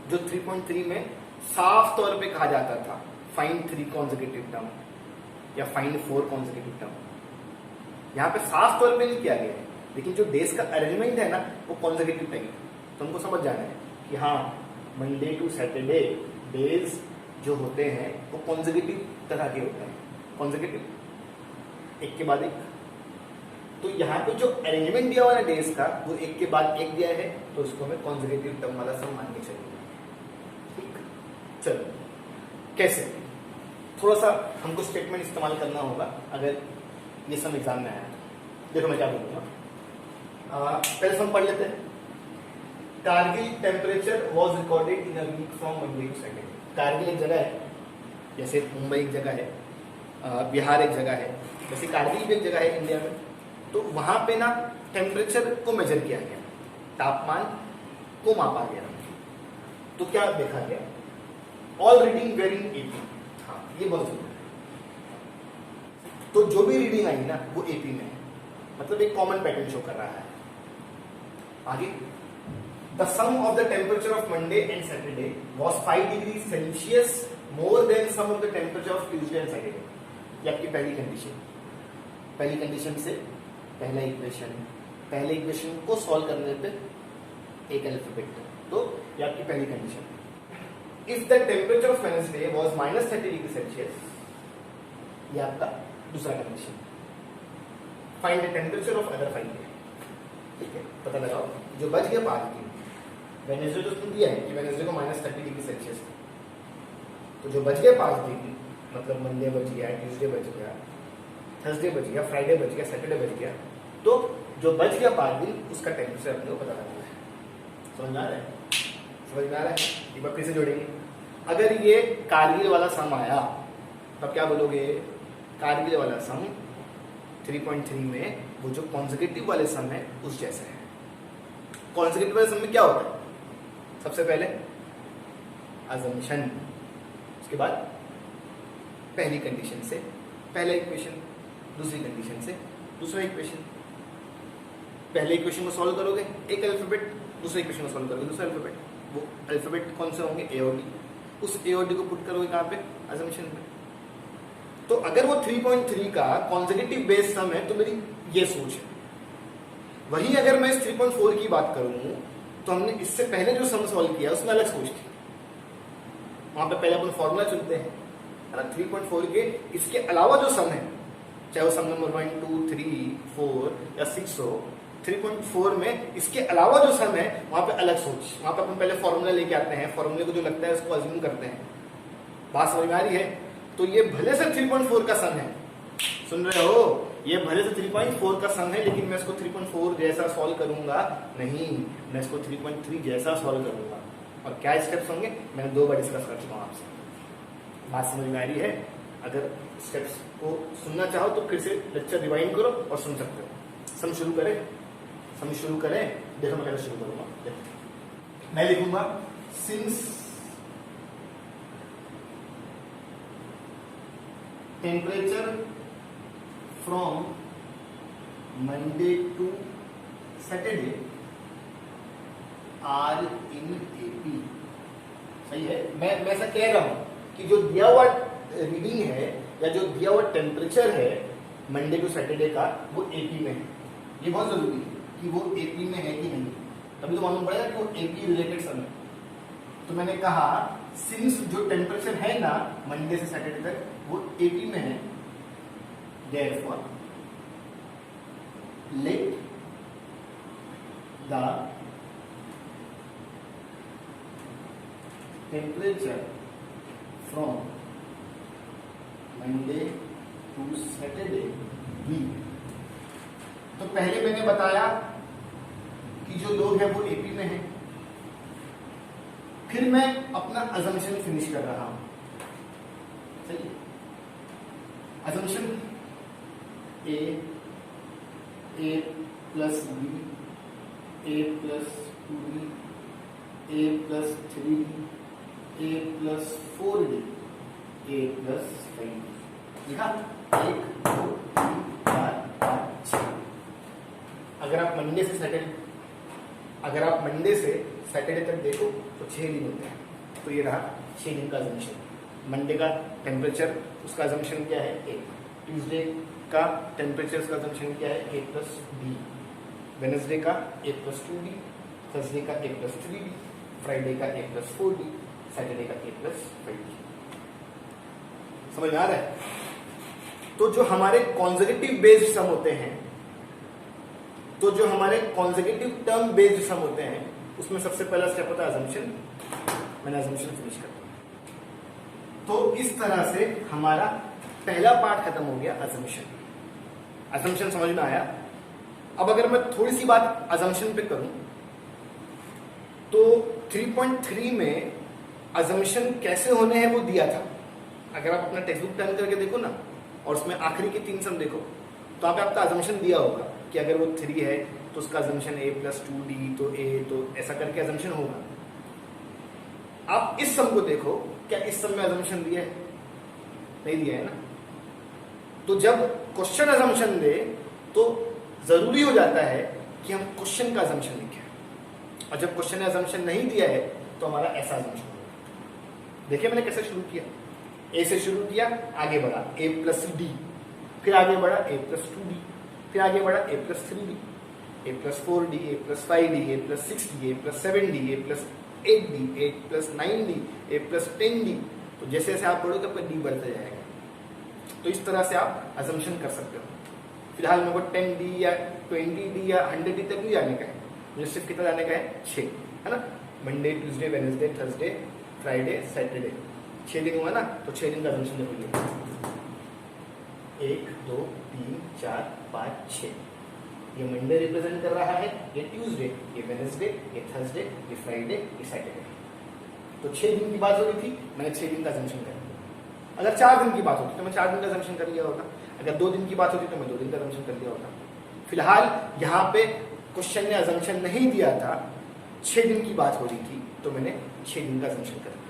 जो 3.3 में साफ तौर पे कहा जाता था फाइंड 3 कॉन्जिक्यूटिव टर्म या फाइंड 4 कॉन्जिक्यूटिव टर्म, यहाँ पे साफ तौर पे नहीं किया गया है, लेकिन जो डेज का अरेंजमेंट है ना वो कॉन्जिक्यूटिव टाइप है। तो हमको समझ जाना है कि हाँ मंडे टू सैटरडे डेज जो होते हैं वो कॉन्जिक्यूटिव तरह के होते हैं, कॉन्जिक्यूटिव एक के बाद एक। तो यहाँ पे जो अरेंजमेंट दिया हुआ है डेज का, वो एक के बाद एक दिया है, तो उसको हमें कॉन्जिक्यूटिव टर्म वाला सम मान के चलिए। ठीक, चलो कैसे, थोड़ा सा हमको स्टेटमेंट इस्तेमाल करना होगा अगर ये सम एग्जाम में आया। देखो मैं क्या बोलूंगा, पहले सम पढ़ लेते हैं। Kargil temperature was recorded in a week from Monday to Saturday. Kargil एक जगह है, जैसे मुंबई एक जगह है, बिहार एक जगह है, जैसे कारगिल भी एक जगह है इंडिया में। तो वहां पे ना टेम्परेचर को मेजर किया गया, तापमान को मापा गया। तो क्या देखा गया, ऑल रीडिंग वेरिंग एपी। हाँ, ये बहुत जरूरी है। तो जो भी रीडिंग आई ना वो एपी में है, मतलब एक कॉमन पैटर्न शो कर रहा है। आगे, the sum of the temperature of Monday and Saturday was 5 degree Celsius more than sum of the temperature of Tuesday and Saturday. ये आपकी पहली कंडीशन। पहली कंडीशन से पहला इक्वेशन को सॉल्व करने पे एक अल्फाबेट। तो ये आपकी पहली condition. If the temperature of Wednesday was -30 degree Celsius, ये आपका दूसरा condition. Find the temperature of other 5 day. ठीक है, पता लगाओ जो बच गया 5 दिन। वेडनेसडे तो उसने दिया है कि वेडनेसडे को -30 डिग्री सेल्सियस, तो जो बच गया 5 दिन, मतलब मंडे बच गया, ट्यूसडे बच गया, थर्सडे बच गया, फ्राइडे बच गया, सैटरडे बच गया, तो जो बच गया 5 दिन उसका टेम्परेचर अपने को पता लगाना है। समझ में आ रहा है? समझ में आ रहा है? एक बार फिर से जोड़ेंगे। अगर ये कारगिल वाला सम आया तब क्या बोलोगे, कारगिल वाला सम 3.3 में वो जो कॉन्सेक्यूटिव वाले सम है उस जैसा है। कॉन्सेक्यूटिव वाले सम में क्या होता है, सबसे पहले अजम्पशन, उसके बाद पहली कंडीशन से पहला इक्वेशन, दूसरी कंडीशन से दूसरा इक्वेशन। पहले इक्वेशन को सॉल्व करोगे एक अल्फाबेट, दूसरे इक्वेशन को सॉल्व करोगे दूसरा अल्फाबेट। वो अल्फाबेट कौन से होंगे, ए और डी। उस ए और डी को पुट करोगे कहाँ पे, अजम्पशन पे। तो अगर वो 3.3 का कॉन्सेक्यूटिव बेस सम है तो मेरी ये सोच है। वही अगर मैं इस 3.4 की बात करूं तो हमने इससे पहले जो सम सॉल्व किया उसमें अलग सोच थी। वहां पे पहले अपन फॉर्मूला चुनते हैं, है ना। 3.4 के इसके अलावा जो सम है, चाहे वो सम नंबर 1, 2, 3, 4 या 6 हो, 3.4 में इसके अलावा जो सम है वहां पे अलग सोच। वहां पे अपन पहले फॉर्मूला लेके आते हैं, फॉर्मूले को जो लगता है उसको अज्यूम करते हैं। बात समझ में आ रही है? तो ये भले से 3.4 का सम है, सुन रहे हो, ये भले से 3.4 का सम है, लेकिन मैं इसको 3.4 जैसा सॉल्व करूंगा नहीं, मैं इसको 3.3 जैसा सॉल्व करूंगा। और क्या स्टेप्स होंगे मैंने 2 बार डिस्कस कर चुका हूं आपसे। बात समझ में आ रही है? अगर स्टेप्स को सुनना चाहो तो फिर से लेक्चर रिवाइंड करो और सुन सकते हो। सम शुरू करें, देखो मैं कैसे शुरू करूंगा। मैं लिखूंगा since temperature from Monday to Saturday are in AP. सही है? मैं ऐसा कह रहा हूं कि जो दिया हुआ रीडिंग है या जो दिया हुआ टेम्परेचर है मंडे टू सैटरडे का वो एपी में है। ये बहुत जरूरी है कि वो एपी में है कि नहीं, तभी तो मालूम पड़ेगा कि वो एपी रिलेटेड सम है। तो मैंने कहा सिंस जो टेम्परेचर है ना मंडे से सैटरडे तक वो एपी में है, therefore let the temperature from Monday to Saturday be। तो पहले मैंने बताया कि जो लोग हैं वो एपी में हैं। फिर मैं अपना अजम्पशन फिनिश कर रहा हूं। सही, अजम्पशन ए प्लस बी, ए प्लस 2b, ए प्लस 3b, ए प्लस 4d, ए प्लस 5d। लिखा 1, 2, 3, 4, 5, 6। अगर आप मंडे से सैटरडे तक देखो तो 6 दिन होते हैं। तो ये रहा 6 दिन का अजम्पशन। मंडे का टेम्परेचर उसका अजम्पशन क्या है 1, ट्यूसडे का टेम्परेचर उसका अजम्पशन क्या है a प्लस बी, वेडनेसडे का a प्लस 2b, थर्सडे का a प्लस 3b, फ्राइडे का a प्लस 4d, सैटरडे का a प्लस 5d। समझ में आ रहा है? तो जो हमारे कॉन्सेक्यूटिव बेस्ड सम होते हैं, टर्म बेस्ड सम होते हैं, उसमें सबसे पहला स्टेप होता है अजम्पशन। मैंने अजम्पशन फिनिश कर दिया। तो इस तरह से हमारा पहला पार्ट खत्म हो गया, अजम्पशन समझ में आया। अब अगर मैं थोड़ी सी बात अजम्पशन पे करूं तो 3.3 में अजम्पशन कैसे होने हैं वो दिया था। अगर आप अपना टेक्स्ट बुक टर्न करके देखो ना और उसमें आखिरी के 3 सम देखो तो आप आपका अजम्पशन दिया होगा कि अगर वो 3 है तो उसका अजम्पशन a + 2d तो a, तो ऐसा करके अजम्पशन होगा। आप इस सम को देखो, क्या इस सम में अजम्पशन दिया है? नहीं दिया है ना। तो जब क्वेश्चन अजम्पशन दे तो जरूरी हो जाता है कि हम क्वेश्चन का अजम्पशन लिखें, और जब क्वेश्चन ने अजम्पशन नहीं दिया है तो हमारा ऐसा अजम्पशन होगा। देखिए मैंने कैसे शुरू किया, a से शुरू किया, आगे बढ़ा a + d, फिर आगे बढ़ा a + 2d, फिर आगे बढ़ा a + 3d, a + 4d, a + 5d, a + 6d, a + 7d, a + 8d, a + 9d, a + 10d। तो जैसे जैसे आप बढ़ोगे आपका d बढ़ता जाएगा। तो इस तरह से आप अजम्पशन कर सकते हो। फिलहाल मेरे को 10d या 20d या 100d तक नहीं जाने का है, मुझे सिर्फ कितना जाने का है? 6, है ना। Monday, Tuesday, Wednesday, Thursday, Friday, Saturday, 6 दिन हुआ ना। तो 6 दिन का अजम्पशन देखो, 1 2 3 4 5 6। ये मंडे रिप्रेजेंट कर रहा है, ये ट्यूसडे, ये वेडनेसडे, ये थर्सडे, ये फ्राइडे, ये सैटरडे। तो 6 दिन की बात हो रही थी, मैंने 6 दिन का अजम्पशन कर लिया। अगर 4 दिन की बात होती तो मैं 4 दिन का अजम्पशन कर लिया होता। अगर 2 दिन की बात होती तो मैं 2 दिन का अजम्पशन कर लिया होता। फिलहाल यहाँ पे क्वेश्चन ने अजम्पशन नहीं दिया था, 6 दिन की बात हो रही थी, तो मैंने 6 दिन का अजम्पशन कर लिया।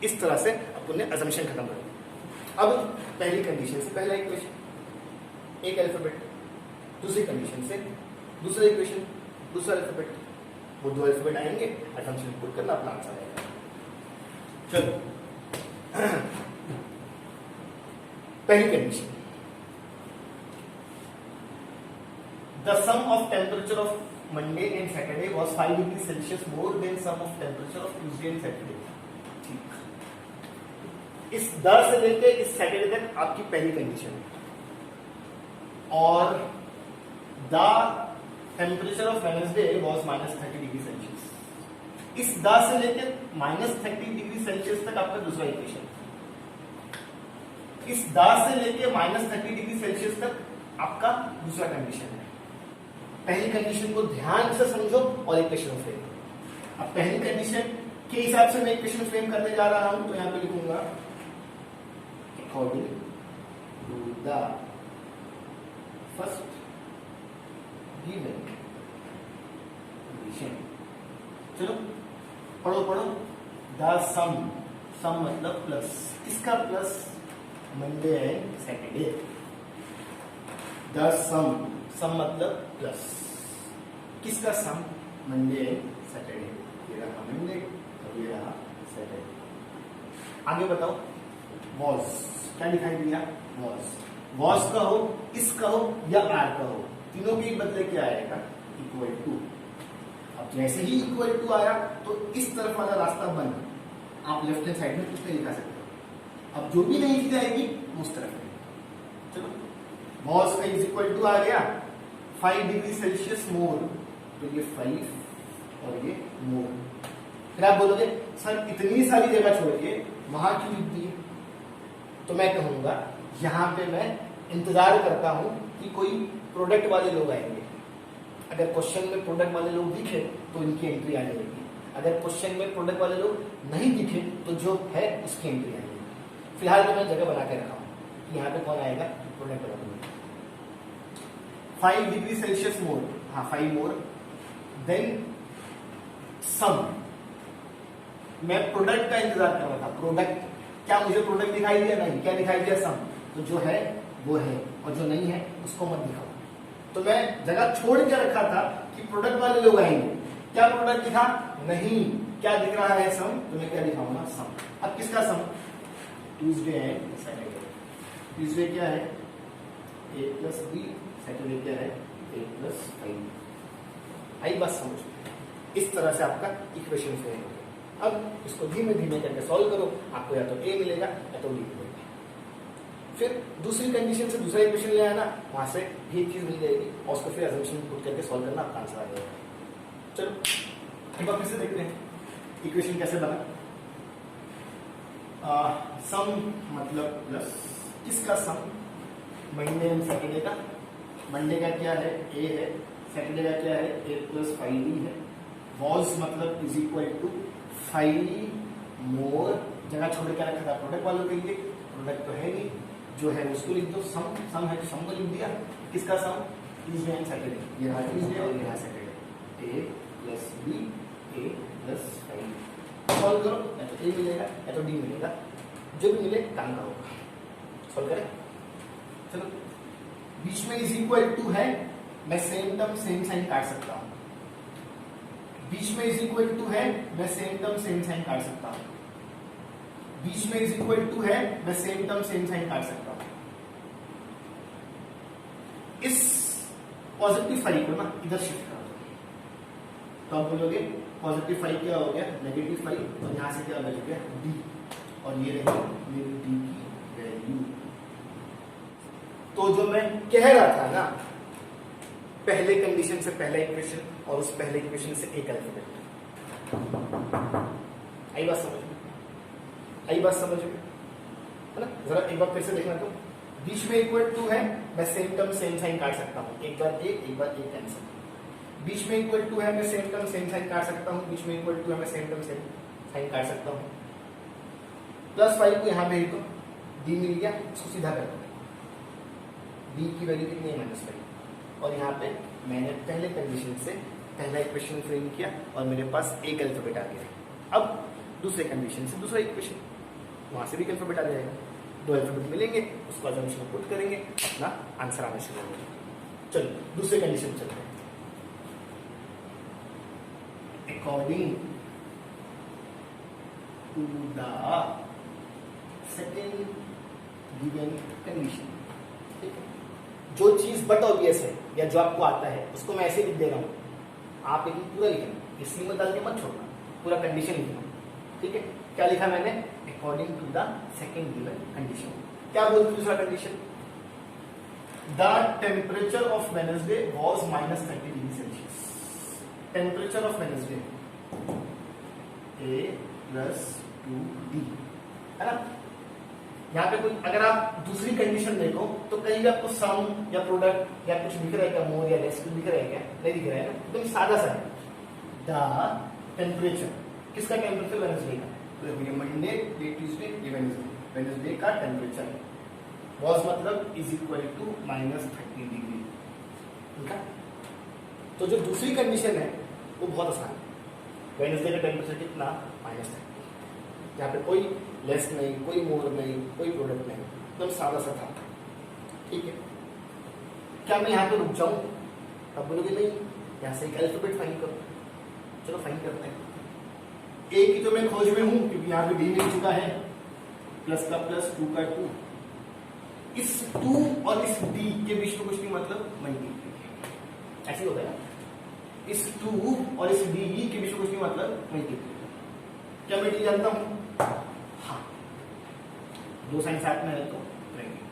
इस तरह से अपन ने अजम्पशन खत्म कर दिया। अब पहली कंडीशन से पहला इक्वेशन, एक अल्फाबेट, दूसरी कंडीशन से दूसरा इक्वेशन, दूसरा अल्फाबेट, वो 2 अल्फाबेट आएंगे, अजम्पशन पुट करना, अपना आंसर आएगा। चलो पहली condition, the sum of temperature of Monday and Saturday was 5 degree Celsius more than sum of temperature of Tuesday and Saturday. ठीक, इस 10 से लेके इस सैटरडे तक आपकी पहली कंडीशन है। और the temperature of Wednesday was -30 degree Celsius. इस 10 से लेके -30 डिग्री सेल्सियस तक आपका दूसरा इक्वेशन। इस 10 से लेके -30 डिग्री सेल्सियस तक आपका दूसरा कंडीशन है। पहली कंडीशन को ध्यान से समझो और इक्वेशन फ्रेम करो। अब पहली कंडीशन के हिसाब से मैं इक्वेशन फ्रेम करने जा रहा हूं, तो यहां पे लिखूंगा according to the first given condition. चलो पढ़ो पढ़ो। द सम, सम मतलब प्लस, इसका plus Monday and Saturday. The sum, sum मतलब प्लस, किसका सम? Monday and Saturday. ये रहा मंडे और ये रहा सैटरडे। आगे बताओ। वॉज, क्या दिखाई दिया? वॉज, वॉज का हो, इस का हो या आर का हो, तीनों के बदले क्या आएगा? Equal to. अब जैसे ही इक्वल टू आया तो इस तरफ वाला रास्ता बंद, आप लेफ्ट हैंड साइड में कुछ नहीं लिखा सकते। अब जो भी नहीं लिखी जाएगी उस तरफ है। चलो, वॉज का इज इक्वल टू आ गया 5 डिग्री सेल्सियस मोर, तो ये 5 और ये मोर। फिर आप बोलोगे सर इतनी सारी जगह छोड़ के वहां क्यों लिख दी? तो मैं कहूंगा यहां पे मैं इंतजार करता हूं कि कोई प्रोडक्ट वाले लोग आएंगे। अगर क्वेश्चन में प्रोडक्ट वाले लोग दिखे तो इनकी एंट्री आने लगी। अगर क्वेश्चन में प्रोडक्ट वाले लोग नहीं दिखे तो जो है उसकी एंट्री आने लगी। फिलहाल तो मैं जगह बना के रखा हूं कि यहाँ पे कौन आएगा? प्रोडक्ट वाला लोग। 5 डिग्री सेल्सियस मोर, हाँ 5 मोर, देन सम। मैं प्रोडक्ट का इंतजार कर रहा था। प्रोडक्ट, क्या मुझे प्रोडक्ट दिखाई दिया? नहीं। क्या दिखाई दिया? सम। तो जो है वो है और जो नहीं है उसको मत दिखाओ। तो मैं जगह छोड़ के रखा था कि प्रोडक्ट वाले लोग आएंगे। क्या प्रोडक्ट दिखा? नहीं। क्या दिख रहा है? सम। तो मैं क्या दिखाऊंगा? सम। अब किसका sum? Tuesday and Saturday. Tuesday क्या है? a प्लस बी, सैटरडे क्या है? a plus 5। आई बात समझ? इस तरह से आपका इक्वेशन फ्रेम हो गया। अब इसको धीमे धीमे करके सॉल्व करो, आपको या तो a मिलेगा या तो b मिलेगा। फिर दूसरी कंडीशन से दूसरा इक्वेशन ले आना, वहां से भी एक चीज मिल जाएगी और उसको फिर अजम्पशन पुट करके सॉल्व करना, आपका आंसर आ जाएगा। चलो एक बार फिर से देखते हैं इक्वेशन कैसे बना। सम मतलब प्लस, किसका सम? मंडे एंड सैटरडे का। मंडे का क्या है? a है। सैटरडे का क्या है? a प्लस 5d है। वॉज मतलब इज इक्वल टू 5 मोर, जगह छोड़ के रखा था प्रोडक्ट वालों के लिए, प्रोडक्ट तो है नहीं, जो है उसको लिख दो, सम है तो सम को लिख दिया। किसका सम? ट्यूसडे एंड सैटरडे, ये रहा ट्यूसडे और ये रहा सैटरडे। ए प्लस बी ए प्लस 5 सॉल्व करो, या तो ए मिलेगा या तो डी मिलेगा, जो भी मिले काम का होगा। सॉल्व करें, चलो। बीच में इज इक्वल टू है, मैं सेम टर्म सेम साइन काट सकता हूं। बीच में इज इक्वल टू है, मैं सेम टर्म सेम साइन काट सकता हूं। बीच में इज इक्वल टू है, मैं सेम टर्म सेम साइन काट सकता हूं। इस पॉजिटिव 5 को ना इधर शिफ्ट कर दो, तो आप बोलोगे पॉजिटिव 5 क्या हो गया? नेगेटिव 5, और यहां से क्या बच गया? डी, और ये रहेगी मेरी डी की वैल्यू। तो जो मैं कह रहा था ना, पहले कंडीशन से पहला इक्वेशन और उस पहले इक्वेशन से एक अल्फाबेट, आई बात समझ में? आई बात समझ में, है ना? जरा एक बार फिर से देखना। तो बीच में इक्वल टू है, मैं सेम टर्म सेम साइन काट सकता हूँ, एक बार ए कैंसिल। बीच में इक्वल टू है, मैं सेम टर्म सेम साइन काट सकता हूँ। बीच में इक्वल टू है, मैं सेम टर्म सेम साइन काट सकता हूँ। प्लस 5 को यहां भेज दो, डी मिल गया, इसको सीधा कर दो। डी की वैल्यू कितनी है? -5। और यहाँ पे मैंने पहले कंडीशन से पहला इक्वेशन फ्रेम किया और मेरे पास एक अल्फाबेट आ गया। अब दूसरे कंडीशन से दूसरा इक्वेशन, वहां से भी अल्फाबेट आ जाएगा, दो अल्फाबेट मिलेंगे, उसको अजम्पशन में पुट करेंगे, अपना आंसर आने शुरू हो जाएगा। चलो दूसरे कंडीशन चलते हैं। According to the second given condition, जो चीज बट ऑब्वियस है या जो आपको आता है उसको मैं ऐसे लिख दे रहा हूं, आप लेकिन पूरा लिखना, इसलिए मत डाल के मत छोड़ना, पूरा कंडीशन लिखना। ठीक है, क्या लिखा मैंने? According to the second given condition. क्या बोलती दूसरा condition? The temperature of Wednesday was -30 degree Celsius. Temperature of Wednesday a plus 2d, है ना? यहाँ पे कोई अगर आप दूसरी कंडीशन देखो तो कहीं भी आपको सम या प्रोडक्ट या कुछ दिख रहा है क्या? मोर या लेस कुछ दिख रहा है क्या? नहीं दिख रहा है ना, एकदम सादा सा है। द टेम्परेचर, किसका टेम्परेचर? वेडनेसडे का। तो ये मंडे, ये ट्यूसडे, ये वेडनेसडे, वेडनेसडे का टेम्परेचर वाज मतलब इज इक्वल टू -30 डिग्री। ठीक है, तो जो दूसरी कंडीशन है वो बहुत आसान है। वेडनेसडे का टेम्परेचर कितना? -30। यहाँ पे कोई लेस नहीं, कोई मोर नहीं, कोई प्रोडक्ट नहीं, एकदम सादा सा था। ठीक है, क्या मैं यहाँ पे रुक जाऊं? अब बोलोगे नहीं, यहाँ से एक अल्फाबेट फाइंड करो। चलो फाइंड करते हैं। ए की तो मैं खोज में हूं क्योंकि यहाँ पे डी मिल चुका है, प्लस का प्लस, 2 का 2। इस 2 और इस डी के बीच में कुछ नहीं, मतलब मल्टीप्लाई, ऐसे होता है ना। इस 2 और इस डी के बीच में कुछ नहीं, मतलब मल्टीप्लाई। क्या मैं डी जानता हूं? हाँ, दो साइन साथ में है तो रहेंगे।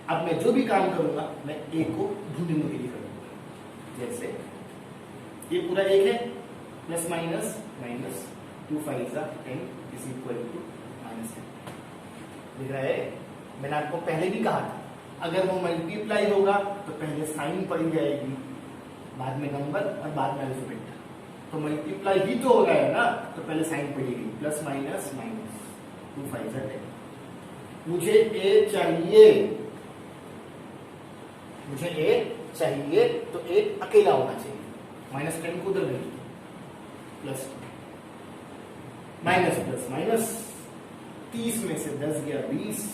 अब मैं जो भी काम करूंगा मैं ए को ढूंढने के लिए करूंगा। जैसे ये पूरा एक है, plus minus minus 2 5 10 is equal to -10। दिख रहा है? मैंने आपको पहले भी कहा था, अगर वो मल्टीप्लाई होगा तो पहले साइन पड़ी जाएगी, बाद में नंबर और बाद में अल्फाबेट। तो मल्टीप्लाई ही तो हो रहा है ना, तो पहले साइन पड़ेगी, प्लस माइनस माइनस 2 5 10। मुझे ए चाहिए, मुझे ए चाहिए, तो ए अकेला होना चाहिए। -10 को उधर भेज दो, प्लस माइनस प्लस माइनस, 30 में से 10 गया 20,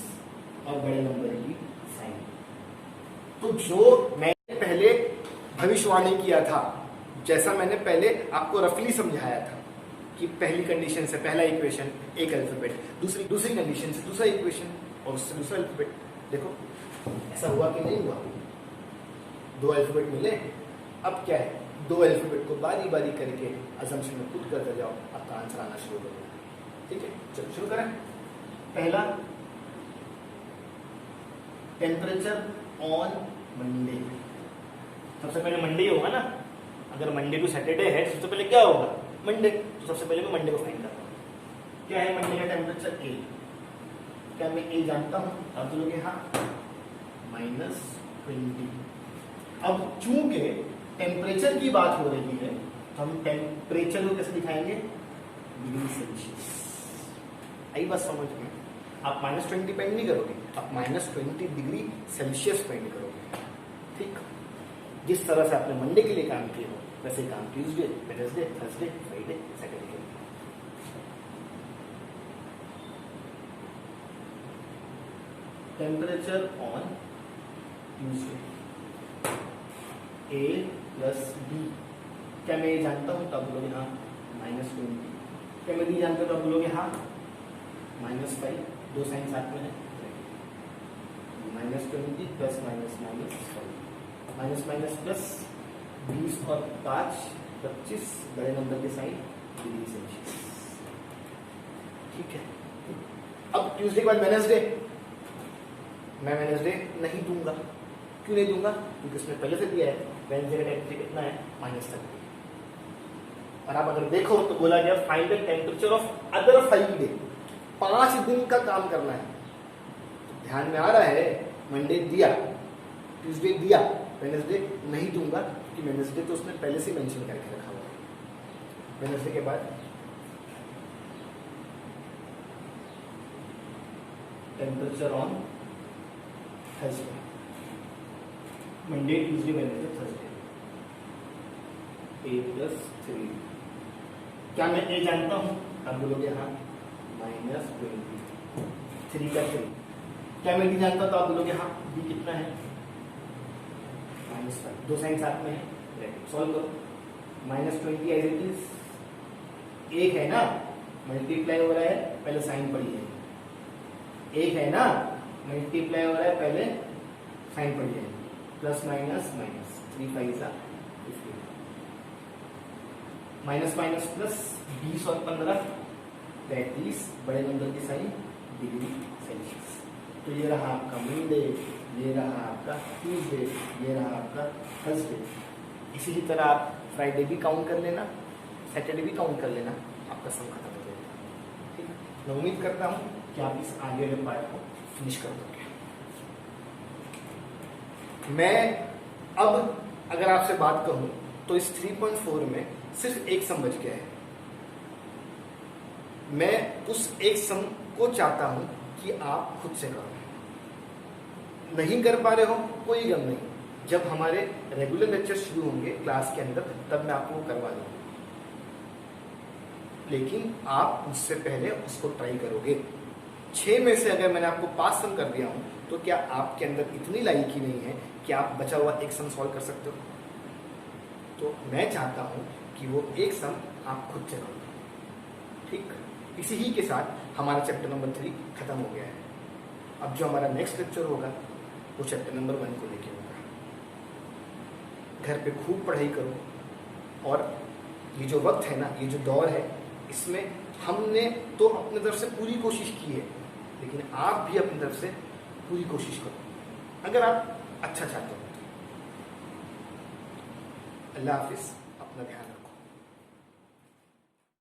और बड़े नंबर की साइन। तो जो मैंने पहले भविष्यवाणी किया था, जैसा मैंने पहले आपको रफली समझाया था कि पहली कंडीशन से पहला इक्वेशन एक अल्फाबेट, दूसरी कंडीशन से दूसरा इक्वेशन और उससे दूसरा अल्फाबेट। देखो ऐसा हुआ कि नहीं हुआ? 2 अल्फाबेट मिले। अब क्या है, 2 अल्फाबेट को बारी बारी करके असम्पशन में पुट करते जाओ, आपका आंसर आना शुरू हो जाएगा। ठीक है, चलो शुरू करें। पहला, टेम्परेचर ऑन मंडे। सबसे पहले मंडे होगा ना, अगर मंडे टू सैटरडे है सबसे पहले क्या होगा? मंडे। तो सबसे पहले मैं मंडे को फाइंड करता हूँ। क्या है मंडे का टेम्परेचर? ए। क्या मैं ए जानता हूँ? अब तो लोग हाँ, -20। अब चूंकि टेम्परेचर की बात हो रही है तो हम टेम्परेचर को कैसे दिखाएंगे, डिग्री सेल्सियस। आई बात समझ में? आप -20 पेंट नहीं करोगे, आप -20 डिग्री सेल्सियस पेंट करोगे। ठीक, जिस तरह से आपने मंडे के लिए काम किया हो वैसे काम Tuesday, Wednesday, Thursday, Friday, Saturday के लिए। Temperature on Tuesday A + B। क्या मैं ये जानता हूँ तो आप बोलोगे हाँ -20। क्या मैं नहीं जानता तो आप बोलोगे हाँ -5, दो साइन साथ में है, -20 प्लस माइनस प्लस 20 और 5 25, बड़े नंबर के साइन डिग्री सेल्सियस। ठीक है, अब ट्यूसडे के बाद वेडनेसडे, मैं वेडनेसडे नहीं दूंगा। क्यों नहीं दूंगा? क्योंकि उसने पहले से दिया है वेडनेसडे का टेम्परेचर कितना है, -30। और आप अगर देखो तो बोला गया find the temperature of other 5 day, 5 दिन का काम करना है। तो ध्यान में आ रहा है, मंडे दिया, ट्यूसडे दिया, वेडनेसडे नहीं दूंगा कि वेडनेसडे तो उसने पहले से मेंशन करके रखा हुआ है। वेडनेसडे के बाद temperature on Thursday, Monday Tuesday Wednesday Thursday, A + 3। क्या मैं ए जानता हूं? आप बोलोगे हाँ -20, 3 का 3। क्या मैं नहीं जानता तो आप बोलोगे हाँ बी कितना है, -5, दो साइन साथ में है, ब्रैकेट सॉल्व करो। -20 एज इट इज, एक है ना, मल्टीप्लाई हो रहा है, पहले साइन पड़ी है, एक है ना, मल्टीप्लाई हो रहा है, पहले साइन पड़ी है, plus minus minus, 3 5 15, minus minus plus 20 और 15 33, बड़े नंबर की साइन डिग्री सेल्सियस। तो ये रहा आपका मंडे, ये रहा आपका ट्यूसडे, ये रहा आपका थर्सडे। इसी ही तरह आप फ्राइडे भी काउंट कर लेना, सैटरडे भी काउंट कर लेना, आपका सम खत्म हो जाएगा। ठीक है, मैं उम्मीद करता हूँ कि आप इस आगे वाले पार्ट को फिनिश कर दोगे। मैं अब अगर आपसे बात कहूँ तो इस 3.4 में सिर्फ एक सम बच गया है। मैं उस एक सम को चाहता हूं कि आप खुद से करो। नहीं कर पा रहे हो कोई गम नहीं, जब हमारे रेगुलर लेक्चर शुरू होंगे क्लास के अंदर तब मैं आपको करवा दूंगा, लेकिन आप उससे पहले उसको ट्राई करोगे। 6 में से अगर मैंने आपको 5 सम कर दिया हूं तो क्या आपके अंदर इतनी लायकी नहीं है कि आप बचा हुआ एक सम सॉल्व कर सकते हो? तो मैं चाहता हूं कि वो एक सम आप खुद से करो। ठीक, इसी ही के साथ हमारा चैप्टर नंबर 3 खत्म हो गया है। अब जो हमारा नेक्स्ट लेक्चर होगा वो चैप्टर नंबर 1 को लेके होगा। घर पे खूब पढ़ाई करो, और ये जो वक्त है ना, ये जो दौर है, इसमें हमने तो अपनी तरफ से पूरी कोशिश की है, लेकिन आप भी अपनी तरफ से पूरी कोशिश करो अगर आप अच्छा चाहते हो। अल्लाह हाफिज, अपना ध्यान रखो।